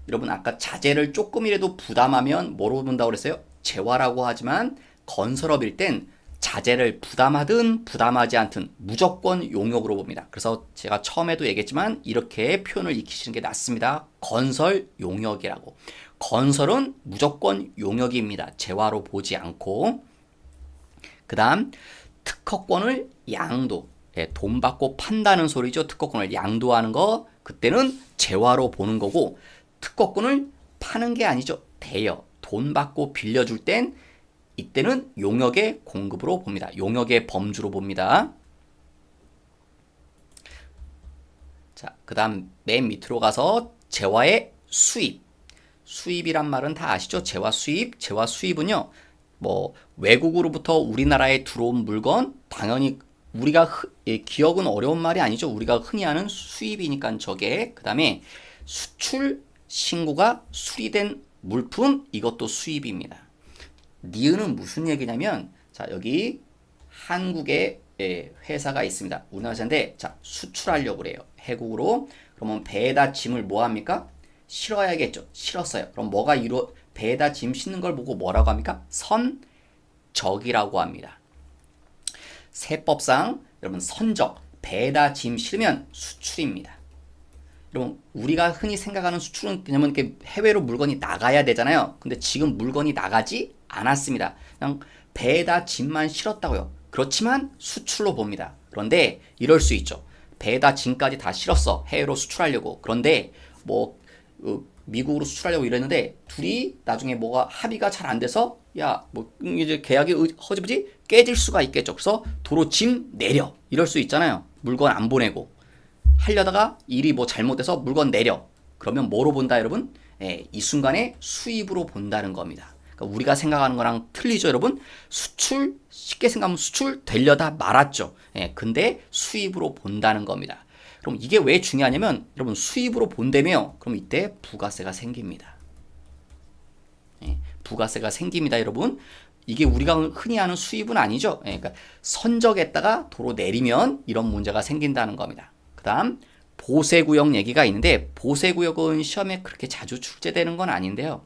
여러분 아까 자재를 조금이라도 부담하면 뭐로 본다고 그랬어요? 재화라고 하지만 건설업일 땐 자재를 부담하든 부담하지 않든 무조건 용역으로 봅니다. 그래서 제가 처음에도 얘기했지만 이렇게 표현을 익히시는 게 낫습니다. 건설 용역이라고. 건설은 무조건 용역입니다. 재화로 보지 않고. 그 다음 특허권을 양도. 돈 받고 판다는 소리죠. 특허권을 양도하는 거. 그때는 재화로 보는 거고 특허권을 파는 게 아니죠. 대여. 돈 받고 빌려줄 땐 이때는 용역의 공급으로 봅니다. 용역의 범주로 봅니다. 자, 그 다음 맨 밑으로 가서 재화의 수입. 수입이란 말은 다 아시죠? 재화 수입. 재화 수입은요. 뭐 외국으로부터 우리나라에 들어온 물건 당연히 우리가 기억은 어려운 말이 아니죠. 우리가 흔히 하는 수입이니까 저게. 그 다음에 수출 신고가 수리된 물품 이것도 수입입니다. 니은은 무슨 얘기냐면 자 여기 한국에 회사가 있습니다. 우리나라 회사인데 자 수출하려고 그래요. 해국으로. 그러면 배에다 짐을 뭐 합니까? 실어야겠죠. 실었어요. 그럼 뭐가 배에다 짐 싣는 걸 보고 뭐라고 합니까? 선적이라고 합니다. 세법상 여러분 선적 배에다 짐 실으면 수출입니다. 여러분 우리가 흔히 생각하는 수출은 그냥 이렇게 해외로 물건이 나가야 되잖아요. 근데 지금 물건이 나가지 않았습니다. 그냥 배에다 짐만 실었다고요. 그렇지만 수출로 봅니다. 그런데 이럴 수 있죠. 배에다 짐까지 다 실었어. 해외로 수출하려고. 그런데 뭐 미국으로 수출하려고 이랬는데 둘이 나중에 뭐가 합의가 잘 안 돼서 야 뭐 이제 계약이 허지부지 깨질 수가 있겠죠. 그래서 도로 짐 내려 이럴 수 있잖아요. 물건 안 보내고 하려다가 일이 뭐 잘못돼서 물건 내려. 그러면 뭐로 본다 여러분? 이 순간에 수입으로 본다는 겁니다. 그러니까 우리가 생각하는 거랑 틀리죠, 여러분? 수출, 쉽게 생각하면 수출 되려다 말았죠. 예, 근데 수입으로 본다는 겁니다. 그럼 이게 왜 중요하냐면 여러분 수입으로 본다며 그럼 이때 부가세가 생깁니다. 예, 부가세가 생깁니다, 여러분. 이게 우리가 흔히 아는 수입은 아니죠. 예, 그러니까 선적했다가 도로 내리면 이런 문제가 생긴다는 겁니다. 그 다음 보세구역 얘기가 있는데 보세구역은 시험에 그렇게 자주 출제되는 건 아닌데요.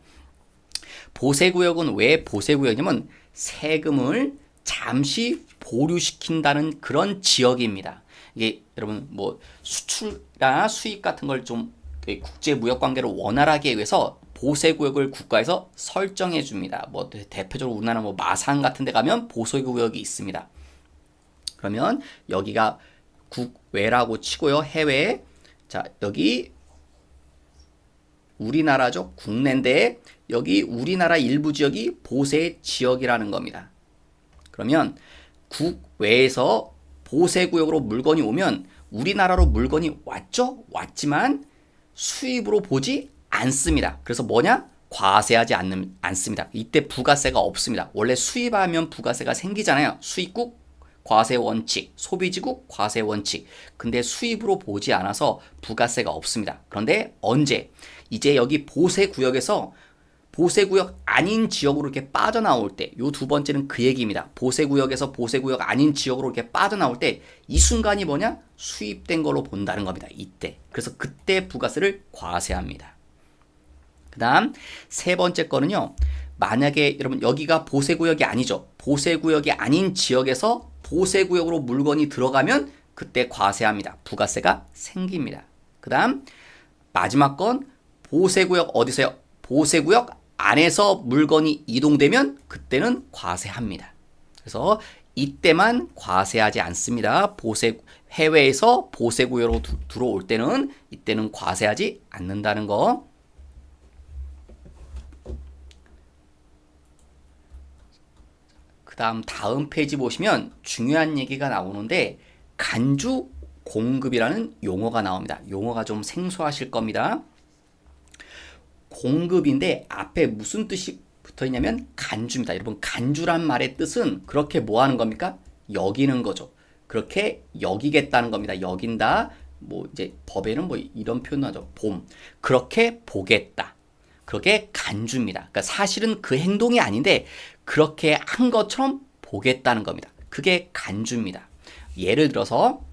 보세구역은 왜 보세구역이냐면 세금을 잠시 보류시킨다는 그런 지역입니다. 이게 여러분 뭐 수출이나 수입 같은 걸 좀 국제 무역 관계를 원활하게 위해서 보세구역을 국가에서 설정해 줍니다. 뭐 대표적으로 우리나라 뭐 마산 같은 데 가면 보세구역이 있습니다. 그러면 여기가 국외라고 치고요. 해외. 자, 여기 우리나라죠. 국내인데 여기 우리나라 일부 지역이 보세 지역이라는 겁니다. 그러면 국외에서 보세구역으로 물건이 오면 우리나라로 물건이 왔죠? 왔지만 수입으로 보지 않습니다. 그래서 뭐냐? 과세하지 않습니다. 이때 부가세가 없습니다. 원래 수입하면 부가세가 생기잖아요. 수입국 과세 원칙, 소비지국 과세 원칙. 근데 수입으로 보지 않아서 부가세가 없습니다. 그런데 언제? 이제 여기 보세구역에서 보세구역 아닌 지역으로 이렇게 빠져나올 때, 요 두 번째는 그 얘기입니다. 보세구역에서 보세구역 아닌 지역으로 이렇게 빠져나올 때, 이 순간이 뭐냐? 수입된 걸로 본다는 겁니다. 이때. 그래서 그때 부가세를 과세합니다. 그 다음, 세 번째 거는요, 만약에 여러분 여기가 보세구역이 아니죠. 보세구역이 아닌 지역에서 보세구역으로 물건이 들어가면 그때 과세합니다. 부가세가 생깁니다. 그 다음, 마지막 건 보세구역 어디서요? 보세구역 안에서 물건이 이동되면 그때는 과세합니다. 그래서 이때만 과세하지 않습니다. 해외에서 보세구역으로 들어올 때는 이때는 과세하지 않는다는 거. 그 다음 페이지 보시면 중요한 얘기가 나오는데 간주 공급이라는 용어가 나옵니다. 용어가 좀 생소하실 겁니다. 공급인데 앞에 무슨 뜻이 붙어 있냐면 간주입니다. 여러분 간주란 말의 뜻은 그렇게 뭐 하는 겁니까? 여기는 거죠. 그렇게 여기겠다는 겁니다. 여긴다. 뭐 이제 법에는 뭐 이런 표현 하죠. 그렇게 보겠다. 그렇게 간주입니다. 그러니까 사실은 그 행동이 아닌데 그렇게 한 것처럼 보겠다는 겁니다. 그게 간주입니다. 예를 들어서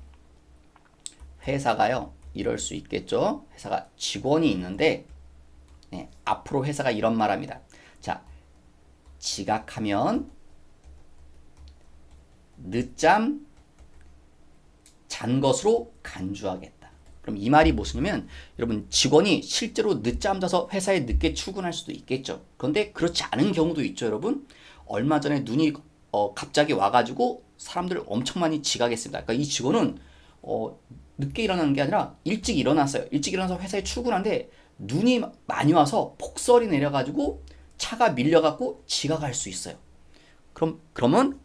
회사가요. 이럴 수 있겠죠. 회사가 직원이 있는데 네, 앞으로 회사가 이런 말 합니다. 자, 지각하면 늦잠 잔 것으로 간주하겠다. 그럼 이 말이 무엇이냐면 여러분 직원이 실제로 늦잠 자서 회사에 늦게 출근할 수도 있겠죠. 그런데 그렇지 않은 경우도 있죠, 여러분. 얼마 전에 눈이 갑자기 와가지고 사람들 엄청 많이 지각했습니다. 그러니까 이 직원은 늦게 일어나는 게 아니라 일찍 일어났어요. 일찍 일어나서 회사에 출근하는데 눈이 많이 와서 폭설이 내려가지고 차가 밀려갖고 지각할 수 있어요. 그러면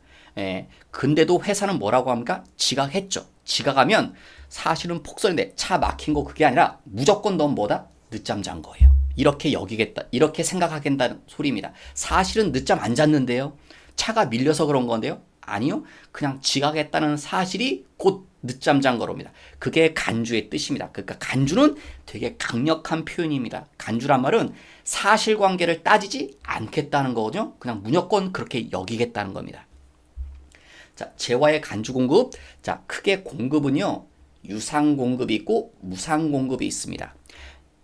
근데도 회사는 뭐라고 합니까? 지각했죠. 지각하면 사실은 폭설인데 차 막힌 거 그게 아니라 무조건 넌 뭐다? 늦잠 잔 거예요. 이렇게 여기겠다. 이렇게 생각하겠다는 소리입니다. 사실은 늦잠 안 잤는데요. 차가 밀려서 그런 건데요. 아니요. 그냥 지각했다는 사실이 곧 늦잠 잔 거랍니다. 그게 간주의 뜻입니다. 그러니까 간주는 되게 강력한 표현입니다. 간주란 말은 사실관계를 따지지 않겠다는 거거든요. 그냥 무조건 그렇게 여기겠다는 겁니다. 자, 재화의 간주 공급. 자, 크게 공급은요. 유상 공급이 있고 무상 공급이 있습니다.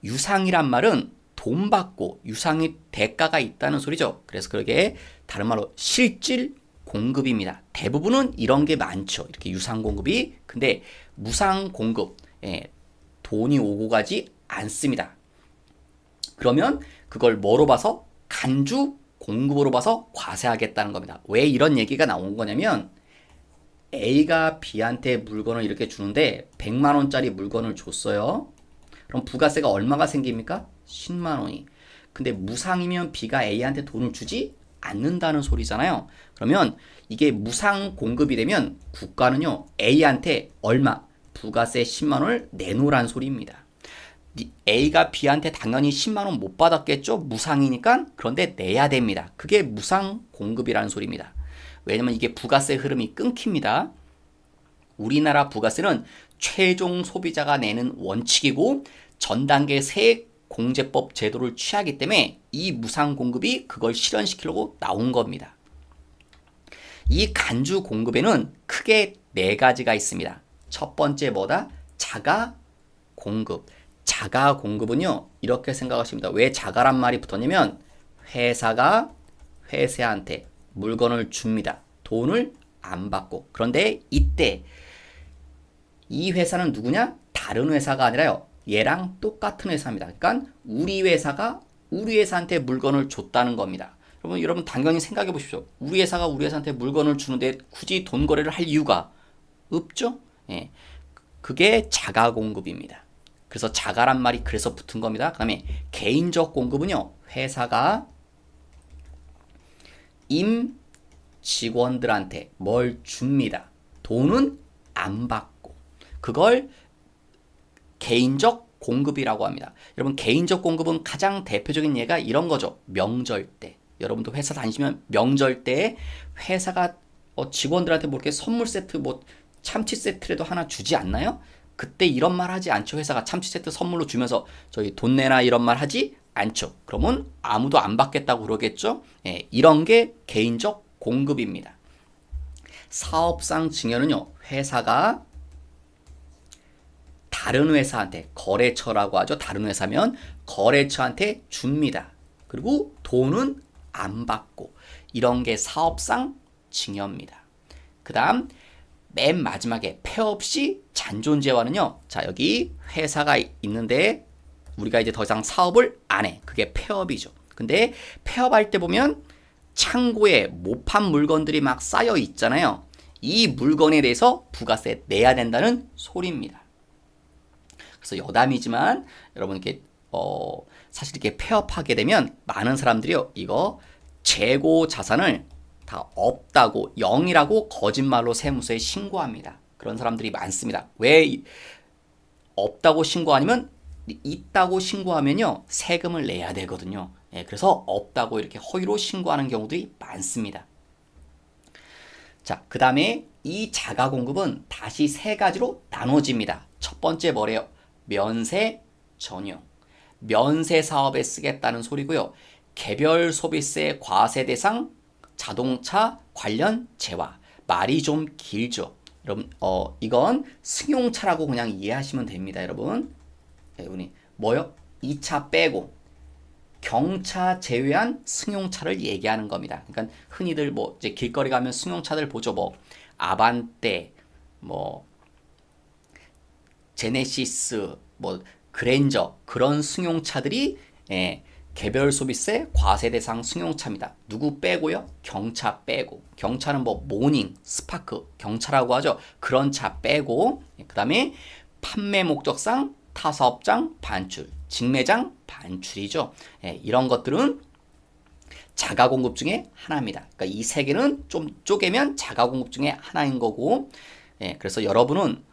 유상이란 말은 돈 받고 유상이 대가가 있다는 소리죠. 그래서 그게 다른 말로 실질 공급입니다. 대부분은 이런 게 많죠. 이렇게 유상 공급이. 근데 무상 공급, 돈이 오고 가지 않습니다. 그러면 그걸 뭐로 봐서? 간주 공급으로 봐서 과세하겠다는 겁니다. 왜 이런 얘기가 나온 거냐면 A가 B한테 물건을 이렇게 주는데 100만 원짜리 물건을 줬어요. 그럼 부가세가 얼마가 생깁니까? 10만 원이. 근데 무상이면 B가 A한테 돈을 주지 않는다는 소리잖아요. 그러면 이게 무상 공급이 되면 국가는요 A한테 얼마? 부가세 10만 원을 내놓으란 소리입니다. A가 B한테 당연히 10만 원 못 받았겠죠? 무상이니까. 그런데 내야 됩니다. 그게 무상 공급이라는 소리입니다. 왜냐면 이게 부가세 흐름이 끊깁니다. 우리나라 부가세는 최종 소비자가 내는 원칙이고 전 단계 세액공제법 제도를 취하기 때문에 이 무상 공급이 그걸 실현시키려고 나온 겁니다. 이 간주 공급에는 크게 네 가지가 있습니다. 첫 번째 뭐다? 자가 공급. 자가 공급은요, 이렇게 생각하십니다. 왜 자가란 말이 붙었냐면 회사가 회사한테 물건을 줍니다. 돈을 안 받고. 그런데 이때 이 회사는 누구냐? 다른 회사가 아니라요, 얘랑 똑같은 회사입니다. 그러니까 우리 회사가 우리 회사한테 물건을 줬다는 겁니다. 여러분 당연히 생각해 보십시오. 우리 회사가 우리 회사한테 물건을 주는데 굳이 돈 거래를 할 이유가 없죠? 예. 그게 자가 공급입니다. 그래서 자가란 말이 그래서 붙은 겁니다. 그 다음에 개인적 공급은요, 회사가 임 직원들한테 뭘 줍니다. 돈은 안 받고. 그걸 개인적 공급이라고 합니다. 여러분, 개인적 공급은 가장 대표적인 예가 이런 거죠. 명절 때. 여러분도 회사 다니시면 명절 때 회사가 직원들한테 뭐 이렇게 선물 세트, 뭐 참치 세트라도 하나 주지 않나요? 그때 이런 말 하지 않죠. 회사가 참치 세트 선물로 주면서 저희 돈 내나 이런 말 하지 않죠. 그러면 아무도 안 받겠다고 그러겠죠. 예, 이런 게 개인적 공급입니다. 사업상 증여는요, 회사가 다른 회사한테, 거래처라고 하죠. 다른 회사면 거래처한테 줍니다. 그리고 돈은 안 받고. 이런 게 사업상 증여입니다. 그 다음 맨 마지막에 폐업시 잔존재화는요, 자, 여기 회사가 있는데 우리가 이제 더 이상 사업을 안 해. 그게 폐업이죠. 근데 폐업할 때 보면 창고에 못 판 물건들이 막 쌓여 있잖아요. 이 물건에 대해서 부가세 내야 된다는 소리입니다. 그래서 여담이지만 여러분, 이렇게 사실 이렇게 폐업하게 되면 많은 사람들이요, 이거 재고 자산을 다 없다고, 0이라고 거짓말로 세무서에 신고합니다. 그런 사람들이 많습니다. 왜 없다고 신고 아니면 있다고 신고하면요, 세금을 내야 되거든요. 예, 그래서 없다고 이렇게 허위로 신고하는 경우들이 많습니다. 자, 그 다음에 이 자가 공급은 다시 세 가지로 나눠집니다. 첫 번째 뭐래요? 면세 전용. 면세 사업에 쓰겠다는 소리고요. 개별 소비세 과세 대상 자동차 관련 재화. 말이 좀 길죠. 여러분, 이건 승용차라고 그냥 이해하시면 됩니다, 여러분. 여러분이 뭐요? 2차 빼고 경차 제외한 승용차를 얘기하는 겁니다. 그러니까 흔히들 뭐 이제 길거리 가면 승용차들 보죠. 뭐 아반떼, 뭐 제네시스, 뭐 그랜저, 그런 승용차들이 개별 소비세 과세 대상 승용차입니다. 누구 빼고요? 경차 빼고. 경차는 뭐 모닝, 스파크, 경차라고 하죠. 그런 차 빼고. 그 다음에 판매 목적상 타사업장 반출, 직매장 반출이죠. 이런 것들은 자가공급 중에 하나입니다. 그러니까 이 세 개는 좀 쪼개면 자가공급 중에 하나인 거고, 그래서 여러분은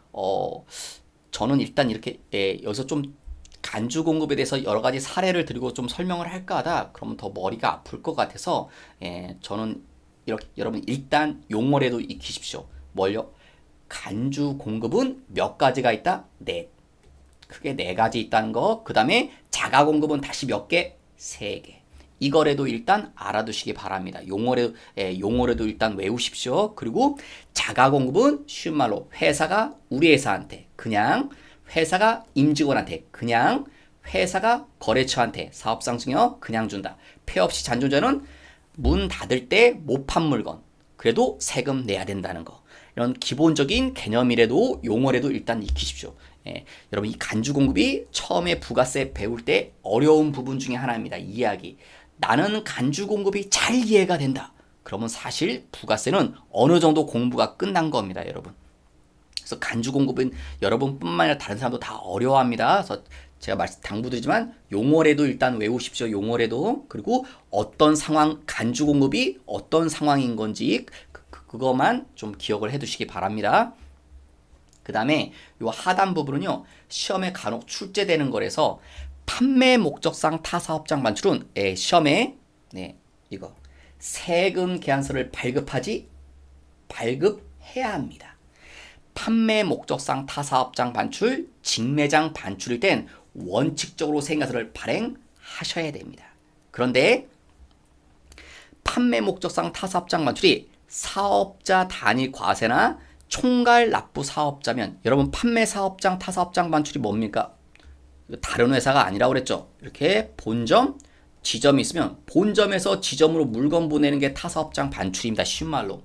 저는 일단 이렇게 여기서 좀 간주 공급에 대해서 여러 가지 사례를 드리고 좀 설명을 할까 하다 그러면 더 머리가 아플 것 같아서 저는 이렇게, 여러분 일단 용어라도 익히십시오. 뭘요? 간주 공급은 몇 가지가 있다? 넷. 크게 네 가지 있다는 거. 그 다음에 자가 공급은 다시 몇 개? 세 개. 이거라도 일단 알아두시기 바랍니다. 용어라도 일단 외우십시오. 그리고 자가 공급은 쉬운 말로 회사가 우리 회사한테, 그냥 회사가 임직원한테, 그냥 회사가 거래처한테 사업상 증여 그냥 준다. 폐업 시 잔존자는 문 닫을 때 못 판 물건, 그래도 세금 내야 된다는 거. 이런 기본적인 개념이라도 용어라도 일단 익히십시오. 여러분, 이 간주 공급이 처음에 부가세 배울 때 어려운 부분 중에 하나입니다. 이해하기. 나는 간주 공급이 잘 이해가 된다. 그러면 사실 부가세는 어느 정도 공부가 끝난 겁니다, 여러분. 그래서 간주 공급은 여러분뿐만 아니라 다른 사람도 다 어려워합니다. 그래서 제가 당부드리지만 용어라도 일단 외우십시오. 용어라도. 그리고 어떤 상황, 간주 공급이 어떤 상황인 건지 그것만 좀 기억을 해두시기 바랍니다. 그 다음에 요 하단 부분은요, 시험에 간혹 출제되는 거라서 판매 목적상 타사업장 반출은 시험에 이거 세금 계산서를 발급해야 합니다. 판매 목적상 타사업장 반출, 직매장 반출일 땐 원칙적으로 세금계산서를 발행하셔야 됩니다. 그런데 판매 목적상 타사업장 반출이 사업자 단위 과세나 총괄 납부 사업자면, 여러분 판매 사업장 타사업장 반출이 뭡니까? 다른 회사가 아니라고 그랬죠. 이렇게 본점, 지점이 있으면 본점에서 지점으로 물건 보내는 게 타사업장 반출입니다. 쉬운 말로.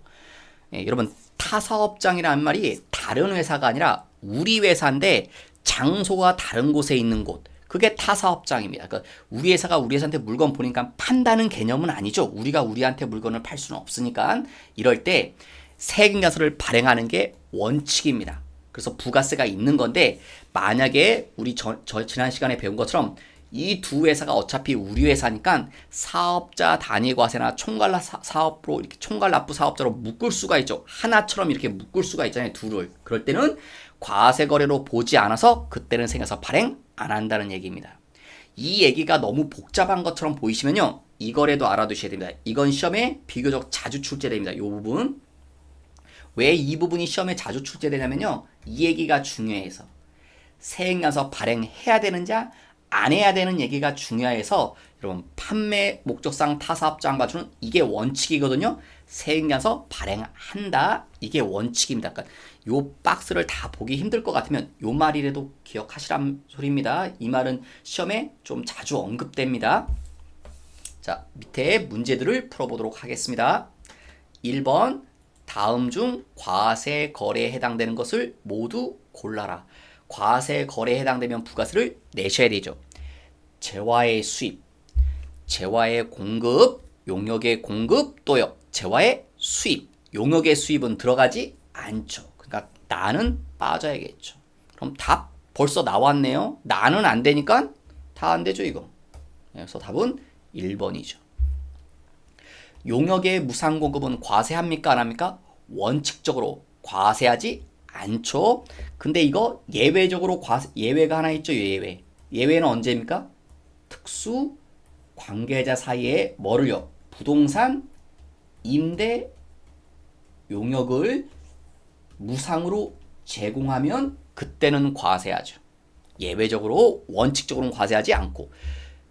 여러분 타사업장이라는 말이 다른 회사가 아니라 우리 회사인데 장소가 다른 곳에 있는 곳, 그게 타사업장입니다. 그러니까 우리 회사가 우리 회사한테 물건 보니까 판다는 개념은 아니죠. 우리가 우리한테 물건을 팔 수는 없으니까. 이럴 때 세금계산서를 발행하는 게 원칙입니다. 그래서 부가세가 있는 건데, 만약에 우리 지난 시간에 배운 것처럼 이 두 회사가 어차피 우리 회사니까 사업자 단위 과세나 총괄 사업으로 이렇게 총괄 납부 사업자로 묶을 수가 있죠. 하나처럼 이렇게 묶을 수가 있잖아요, 둘을. 그럴 때는 과세 거래로 보지 않아서 그때는 세금계산서 발행 안 한다는 얘기입니다. 이 얘기가 너무 복잡한 것처럼 보이시면요, 이 거래도 알아두셔야 됩니다. 이건 시험에 비교적 자주 출제됩니다. 이 부분. 왜 이 부분이 시험에 자주 출제되냐면요, 이 얘기가 중요해서. 세금계산서 발행해야 되는지 안 해야 되는 얘기가 중요해서, 여러분 판매 목적상 타사업장 반출은 이게 원칙이거든요. 세금계산서 발행한다, 이게 원칙입니다. 그러니까 요 박스를 다 보기 힘들 것 같으면 요 말이라도 기억하시란 소리입니다. 이 말은 시험에 좀 자주 언급됩니다. 자, 밑에 문제들을 풀어보도록 하겠습니다. 1번, 다음 중 과세 거래에 해당되는 것을 모두 골라라. 과세 거래에 해당되면 부가세를 내셔야 되죠. 재화의 수입, 재화의 공급, 용역의 공급, 또요 재화의 수입. 용역의 수입은 들어가지 않죠. 그러니까 나는 빠져야겠죠. 그럼 답 벌써 나왔네요. 나는 안 되니까 다 안 되죠, 이거. 그래서 답은 1번이죠. 용역의 무상 공급은 과세합니까, 안 합니까? 원칙적으로 과세하지 않죠. 근데 이거 예외적으로 예외가 하나 있죠. 예외는 언제입니까? 특수 관계자 사이에 뭐를요? 부동산 임대 용역을 무상으로 제공하면 그때는 과세하죠. 예외적으로, 원칙적으로는 과세하지 않고.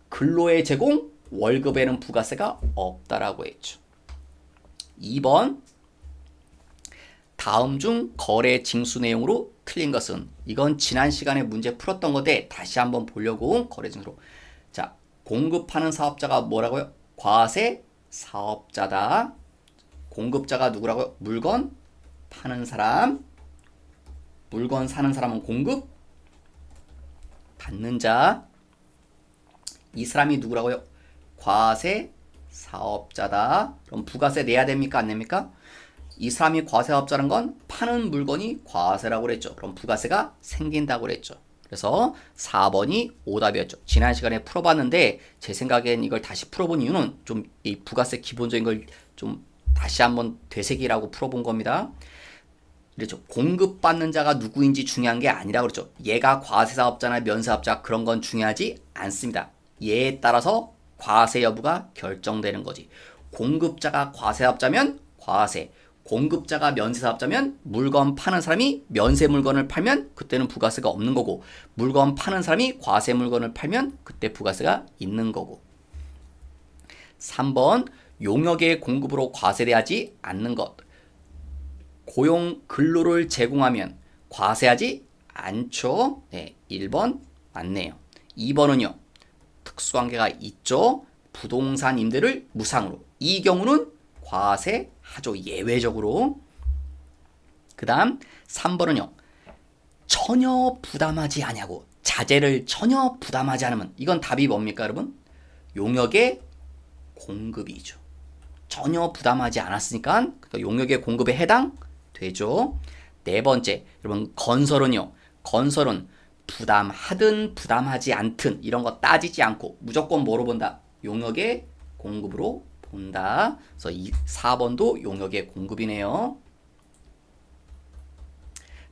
근로의 제공, 월급에는 부가세가 없다라고 했죠. 2번, 다음 중 거래 징수 내용으로 틀린 것은? 이건 지난 시간에 문제 풀었던 건데 다시 한번 보려고. 거래 징수로. 자, 공급하는 사업자가 뭐라고요? 과세 사업자다. 공급자가 누구라고요? 물건 파는 사람. 물건 사는 사람은 공급 받는 자. 이 사람이 누구라고요? 과세 사업자다. 그럼 부가세 내야 됩니까, 안 냅니까? 이 사람이 과세사업자는 건 파는 물건이 과세라고 그랬죠. 그럼 부가세가 생긴다고 그랬죠. 그래서 4번이 오답이었죠. 지난 시간에 풀어봤는데 제 생각엔 이걸 다시 풀어본 이유는 좀 이 부가세 기본적인 걸 좀 다시 한번 되새기라고 풀어본 겁니다. 그렇죠. 공급받는 자가 누구인지 중요한 게 아니라 그렇죠. 얘가 과세사업자나 면세사업자 그런 건 중요하지 않습니다. 얘에 따라서 과세 여부가 결정되는 거지. 공급자가 과세사업자면 과세, 공급자가 면세사업자면 물건 파는 사람이 면세 물건을 팔면 그때는 부가세가 없는 거고, 물건 파는 사람이 과세 물건을 팔면 그때 부가세가 있는 거고. 3번, 용역의 공급으로 과세되지 않는 것. 고용 근로를 제공하면 과세하지 않죠. 네, 1번 맞네요. 2번은요. 특수관계가 있죠. 부동산 임대를 무상으로. 이 경우는 과세하죠. 예외적으로. 그 다음 3번은요. 전혀 부담하지 않냐고. 자재를 전혀 부담하지 않으면 이건 답이 뭡니까, 여러분? 용역의 공급이죠. 전혀 부담하지 않았으니까 용역의 공급에 해당되죠. 네 번째, 여러분 건설은요. 건설은 부담하든 부담하지 않든 이런 거 따지지 않고 무조건 뭐로 본다? 용역의 공급으로 본다. 그래서 4번도 용역의 공급이네요.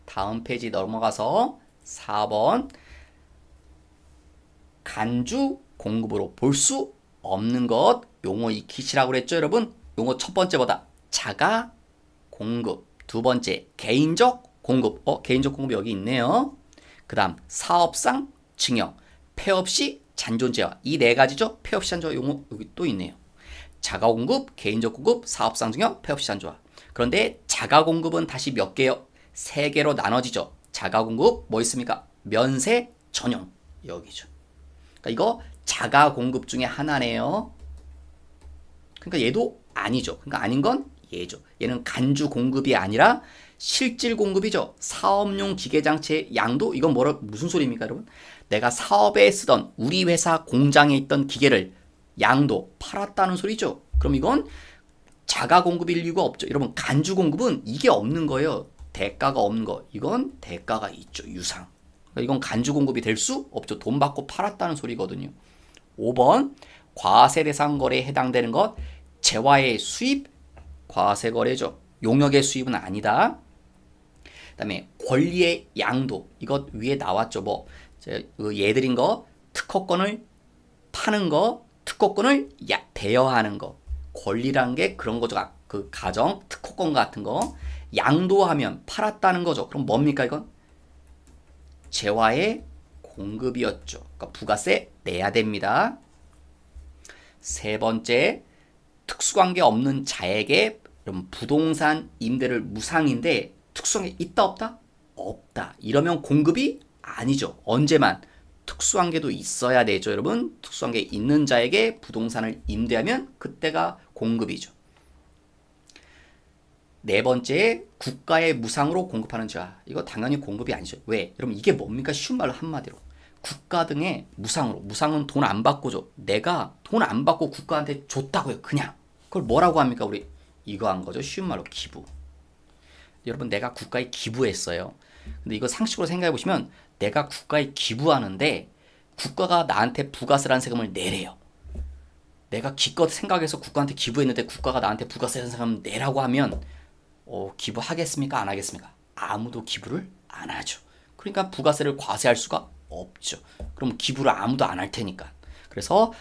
다음 페이지 넘어가서 4번 간주 공급으로 볼 수 없는 것 용어 익히시라고 그랬죠 여러분. 용어 첫 번째보다 자가 공급, 두 번째 개인적 공급, 개인적 공급이 여기 있네요. 그 다음 사업상 증여, 폐업 시 잔존재화, 이 네 가지죠. 폐업 시 잔존재화 용어 여기 또 있네요. 자가 공급, 개인적 공급, 사업상 증여, 폐업 시 잔존재화. 그런데 자가 공급은 다시 몇 개요? 세 개로 나눠지죠. 자가 공급 뭐 있습니까? 면세 전용 여기죠. 그러니까 이거 자가 공급 중에 하나네요. 그러니까 얘도 아니죠. 그러니까 아닌 건 얘죠. 얘는 간주 공급이 아니라 실질 공급이죠. 사업용 기계장치의 양도 이건 무슨 소리입니까, 여러분? 내가 사업에 쓰던 우리 회사 공장에 있던 기계를 양도 팔았다는 소리죠. 그럼 이건 자가 공급일 이유가 없죠. 여러분 간주 공급은 이게 없는 거예요. 대가가 없는 거. 이건 대가가 있죠. 유상. 그러니까 이건 간주 공급이 될 수 없죠. 돈 받고 팔았다는 소리거든요. 5번 과세 대상 거래에 해당되는 것 재화의 수입 과세 거래죠. 용역의 수입은 아니다. 그다음에 권리의 양도 이것 위에 나왔죠. 뭐 예드린 거 특허권을 파는 거 특허권을 대여하는 거 권리란 게 그런 거죠. 그 가정 특허권 같은 거 양도하면 팔았다는 거죠. 그럼 뭡니까 이건? 재화의 공급이었죠. 그러니까 부가세 내야 됩니다. 세 번째 특수관계 없는 자에게 부동산 임대를 무상인데 특수관계 있다 없다? 없다. 이러면 공급이 아니죠. 언제만? 특수관계도 있어야 되죠. 여러분 특수관계 있는 자에게 부동산을 임대하면 그때가 공급이죠. 네 번째 국가의 무상으로 공급하는 자 이거 당연히 공급이 아니죠. 왜? 여러분 이게 뭡니까? 쉬운 말로 한마디로 국가 등의 무상으로 무상은 돈 안 받고 줘. 내가 돈 안 받고 국가한테 줬다고요. 그냥 그걸 뭐라고 합니까? 우리 이거 한 거죠. 쉬운 말로 기부. 여러분 내가 국가에 기부했어요. 근데 이거 상식으로 생각해 보시면 내가 국가에 기부하는데 국가가 나한테 부가세라는 세금을 내래요. 내가 기껏 생각해서 국가한테 기부했는데 국가가 나한테 부가세라는 세금을 내라고 하면 기부하겠습니까? 안 하겠습니까? 아무도 기부를 안 하죠. 그러니까 부가세를 과세할 수가 없죠. 그럼 기부를 아무도 안 할 테니까. 그래서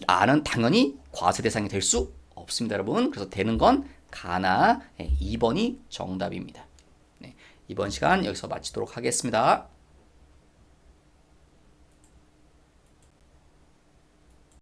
나는 당연히 과세 대상이 될 수 없습니다, 여러분. 그래서 되는 건 가나 2번이 정답입니다. 네, 이번 시간 여기서 마치도록 하겠습니다.